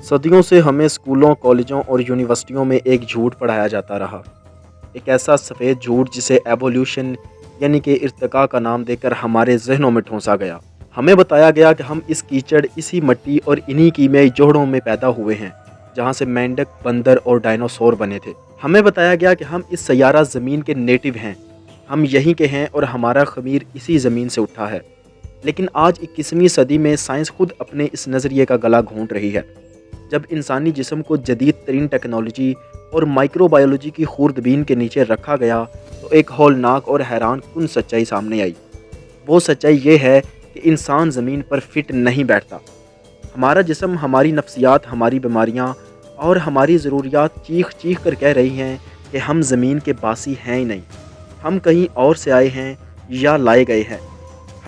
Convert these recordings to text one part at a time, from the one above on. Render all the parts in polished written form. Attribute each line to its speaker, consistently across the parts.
Speaker 1: صدیوں سے ہمیں اسکولوں، کالجوں اور یونیورسٹیوں میں ایک جھوٹ پڑھایا جاتا رہا، ایک ایسا سفید جھوٹ جسے ایوولوشن یعنی کہ ارتقاء کا نام دے کر ہمارے ذہنوں میں ٹھونسا گیا۔ ہمیں بتایا گیا کہ ہم اس کیچڑ، اسی مٹی اور انہی کیمیائی جوڑوں میں پیدا ہوئے ہیں جہاں سے مینڈک، بندر اور ڈائنوسور بنے تھے۔ ہمیں بتایا گیا کہ ہم اس سیارہ زمین کے نیٹو ہیں، ہم یہیں کے ہیں اور ہمارا خمیر اسی زمین سے اٹھا ہے۔ لیکن آج 21ویں صدی میں سائنس خود اپنے اس نظریے کا گلا گھونٹ رہی ہے۔ جب انسانی جسم کو جدید ترین ٹیکنالوجی اور مائکرو بایولوجی کی خوردبین کے نیچے رکھا گیا تو ایک ہولناک اور حیران کن سچائی سامنے آئی۔ وہ سچائی یہ ہے کہ انسان زمین پر فٹ نہیں بیٹھتا۔ ہمارا جسم، ہماری نفسیات، ہماری بیماریاں اور ہماری ضروریات چیخ چیخ کر کہہ رہی ہیں کہ ہم زمین کے باسی ہیں ہی نہیں، ہم کہیں اور سے آئے ہیں یا لائے گئے ہیں۔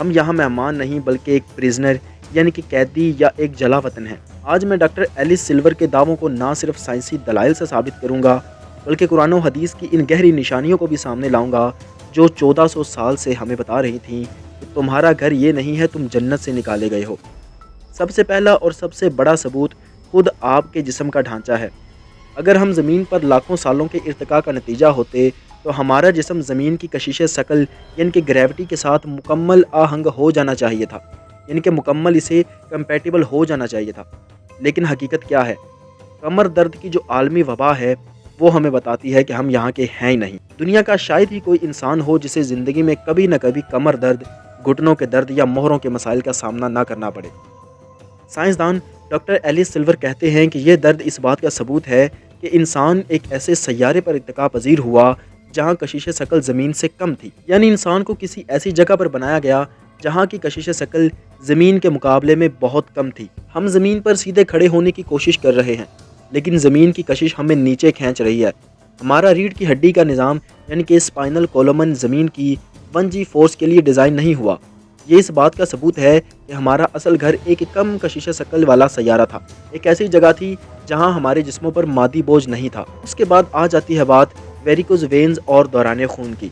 Speaker 1: ہم یہاں مہمان نہیں بلکہ ایک پریزنر یعنی کہ قیدی یا ایک جلا وطن ہیں۔ آج میں ڈاکٹر ایلس سلور کے دعووں کو نہ صرف سائنسی دلائل سے ثابت کروں گا بلکہ قرآن و حدیث کی ان گہری نشانیوں کو بھی سامنے لاؤں گا جو 1400 سال سے ہمیں بتا رہی تھیں کہ تمہارا گھر یہ نہیں ہے، تم جنت سے نکالے گئے ہو۔ سب سے پہلا اور سب سے بڑا ثبوت خود آپ کے جسم کا ڈھانچہ ہے۔ اگر ہم زمین پر لاکھوں سالوں کے ارتقاء کا نتیجہ ہوتے تو ہمارا جسم زمین کی کشش ثقل یعنی کہ گریوٹی کے ساتھ مکمل آہنگ ہو جانا چاہیے تھا، یعنی کہ مکمل اسے کمپیٹیبل ہو جانا چاہیے تھا۔ لیکن حقیقت کیا ہے؟ کمر درد کی جو عالمی وبا ہے وہ ہمیں بتاتی ہے کہ ہم یہاں کے ہیں ہی نہیں۔ دنیا کا شاید ہی کوئی انسان ہو جسے زندگی میں کبھی نہ کبھی کمر درد، گھٹنوں کے درد یا مہروں کے مسائل کا سامنا نہ کرنا پڑے۔ سائنسدان ڈاکٹر ایلس سلور کہتے ہیں کہ یہ درد اس بات کا ثبوت ہے کہ انسان ایک ایسے سیارے پر ارتقاء پذیر ہوا جہاں کشش ثقل زمین سے کم تھی، یعنی انسان کو کسی ایسی جگہ پر بنایا گیا جہاں کی کشش ثقل زمین کے مقابلے میں بہت کم تھی۔ ہم زمین پر سیدھے کھڑے ہونے کی کوشش کر رہے ہیں لیکن زمین کی کشش ہمیں نیچے کھینچ رہی ہے۔ ہمارا ریڑھ کی ہڈی کا نظام یعنی کہ اسپائنل کولمن زمین کی 1G فورس کے لیے ڈیزائن نہیں ہوا۔ یہ اس بات کا ثبوت ہے کہ ہمارا اصل گھر ایک کم کشش ثقل والا سیارہ تھا، ایک ایسی جگہ تھی جہاں ہمارے جسموں پر مادی بوجھ نہیں تھا۔ اس کے بعد آ جاتی ہے بات ویریکوز وینز اور دوران خون کی۔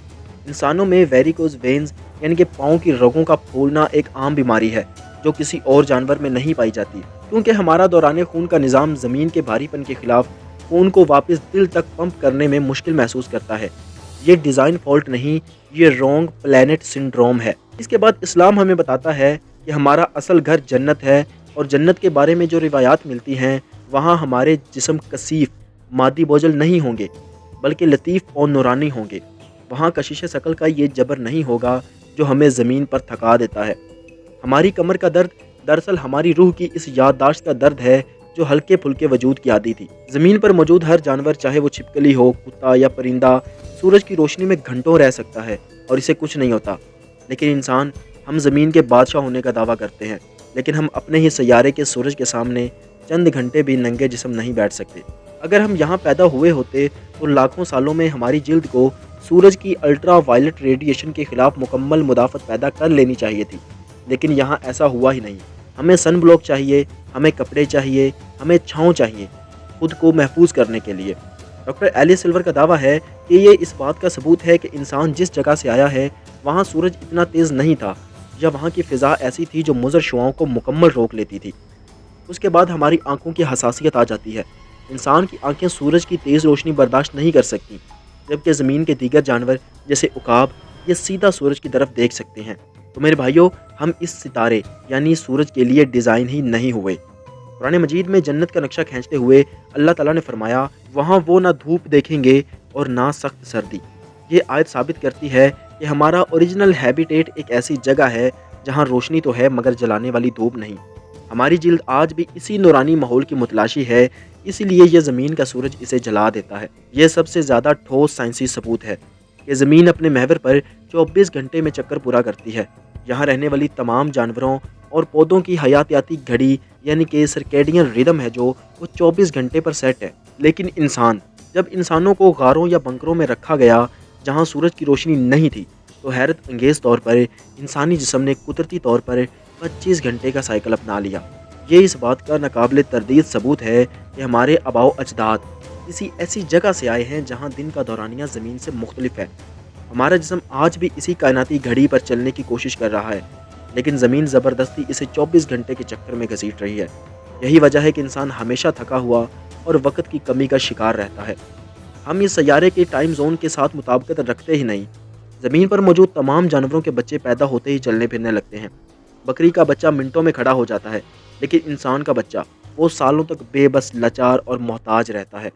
Speaker 1: انسانوں میں ویریکوز وینز یعنی کہ پاؤں کی رگوں کا پھولنا ایک عام بیماری ہے جو کسی اور جانور میں نہیں پائی جاتی، کیونکہ ہمارا دوران خون کا نظام زمین کے بھاری پن کے خلاف خون کو واپس دل تک پمپ کرنے میں مشکل محسوس کرتا ہے۔ یہ ڈیزائن فالٹ نہیں، یہ رونگ پلانٹ سنڈروم ہے۔ اس کے بعد اسلام ہمیں بتاتا ہے کہ ہمارا اصل گھر جنت ہے اور جنت کے بارے میں جو روایات ملتی ہیں وہاں ہمارے جسم کثیف، مادی بوجھل نہیں ہوں گے بلکہ لطیف اور نورانی ہوں گے۔ وہاں کشش ثقل کا یہ جبر نہیں ہوگا جو ہمیں زمین پر تھکا دیتا ہے۔ ہماری کمر کا درد دراصل ہماری روح کی اس یادداشت کا درد ہے جو ہلکے پھلکے وجود کی عادی تھی۔ زمین پر موجود ہر جانور، چاہے وہ چھپکلی ہو، کتا یا پرندہ، سورج کی روشنی میں گھنٹوں رہ سکتا ہے اور اسے کچھ نہیں ہوتا۔ لیکن انسان، ہم زمین کے بادشاہ ہونے کا دعویٰ کرتے ہیں لیکن ہم اپنے ہی سیارے کے سورج کے سامنے چند گھنٹے بھی ننگے جسم نہیں بیٹھ سکتے۔ اگر ہم یہاں پیدا ہوئے ہوتے تو لاکھوں سالوں میں ہماری جلد کو سورج کی الٹرا وائلٹ ریڈیشن کے خلاف مکمل مدافعت پیدا کر لینی چاہیے تھی، لیکن یہاں ایسا ہوا ہی نہیں۔ ہمیں سن بلاک چاہیے، ہمیں کپڑے چاہیے، ہمیں چھاؤں چاہیے خود کو محفوظ کرنے کے لیے۔ ڈاکٹر ایلس سلور کا دعویٰ ہے کہ یہ اس بات کا ثبوت ہے کہ انسان جس جگہ سے آیا ہے وہاں سورج اتنا تیز نہیں تھا یا وہاں کی فضا ایسی تھی جو مضر شعاؤں کو مکمل روک لیتی تھی۔ اس کے بعد ہماری آنکھوں کی حساسیت آ جاتی ہے۔ انسان کی آنکھیں سورج کی تیز روشنی برداشت نہیں کر سکتی، جبکہ زمین کے دیگر جانور جیسے عقاب یہ سیدھا سورج کی طرف دیکھ سکتے ہیں۔ تو میرے بھائیوں، ہم اس ستارے یعنی سورج کے لیے ڈیزائن ہی نہیں ہوئے۔ قرآن مجید میں جنت کا نقشہ کھینچتے ہوئے اللہ تعالیٰ نے فرمایا، وہاں وہ نہ دھوپ دیکھیں گے اور نہ سخت سردی۔ یہ آیت ثابت کرتی ہے کہ ہمارا اوریجنل ہیبیٹیٹ ایک ایسی جگہ ہے جہاں روشنی تو ہے مگر جلانے والی دھوپ نہیں۔ ہماری جلد آج بھی اسی نورانی ماحول کی متلاشی ہے، اسی لیے یہ زمین کا سورج اسے جلا دیتا ہے۔ یہ سب سے زیادہ ٹھوس سائنسی ثبوت ہے کہ زمین اپنے محور پر 24 گھنٹے میں چکر پورا کرتی ہے۔ یہاں رہنے والی تمام جانوروں اور پودوں کی حیاتیاتی گھڑی یعنی کہ سرکیڈین ریدم ہے جو وہ 24 گھنٹے پر سیٹ ہے۔ لیکن انسان، جب انسانوں کو غاروں یا بنکروں میں رکھا گیا جہاں سورج کی روشنی نہیں تھی تو حیرت انگیز طور پر انسانی جسم نے قدرتی طور پر 25 گھنٹے کا سائیکل اپنا لیا۔ یہ اس بات کا ناقابل تردید ثبوت ہے کہ ہمارے آباء و اجداد کسی ایسی جگہ سے آئے ہیں جہاں دن کا دورانیہ زمین سے مختلف ہے۔ ہمارا جسم آج بھی اسی کائناتی گھڑی پر چلنے کی کوشش کر رہا ہے لیکن زمین زبردستی اسے 24 گھنٹے کے چکر میں گھسیٹ رہی ہے۔ یہی وجہ ہے کہ انسان ہمیشہ تھکا ہوا اور وقت کی کمی کا شکار رہتا ہے۔ ہم اس سیارے کے ٹائم زون کے ساتھ مطابقت رکھتے ہی نہیں۔ زمین پر موجود تمام جانوروں کے بچے پیدا ہوتے ہی چلنے پھرنے لگتے ہیں۔ بکری کا بچہ منٹوں میں کھڑا ہو جاتا ہے، لیکن انسان کا بچہ وہ سالوں تک بے بس، لاچار اور محتاج رہتا ہے۔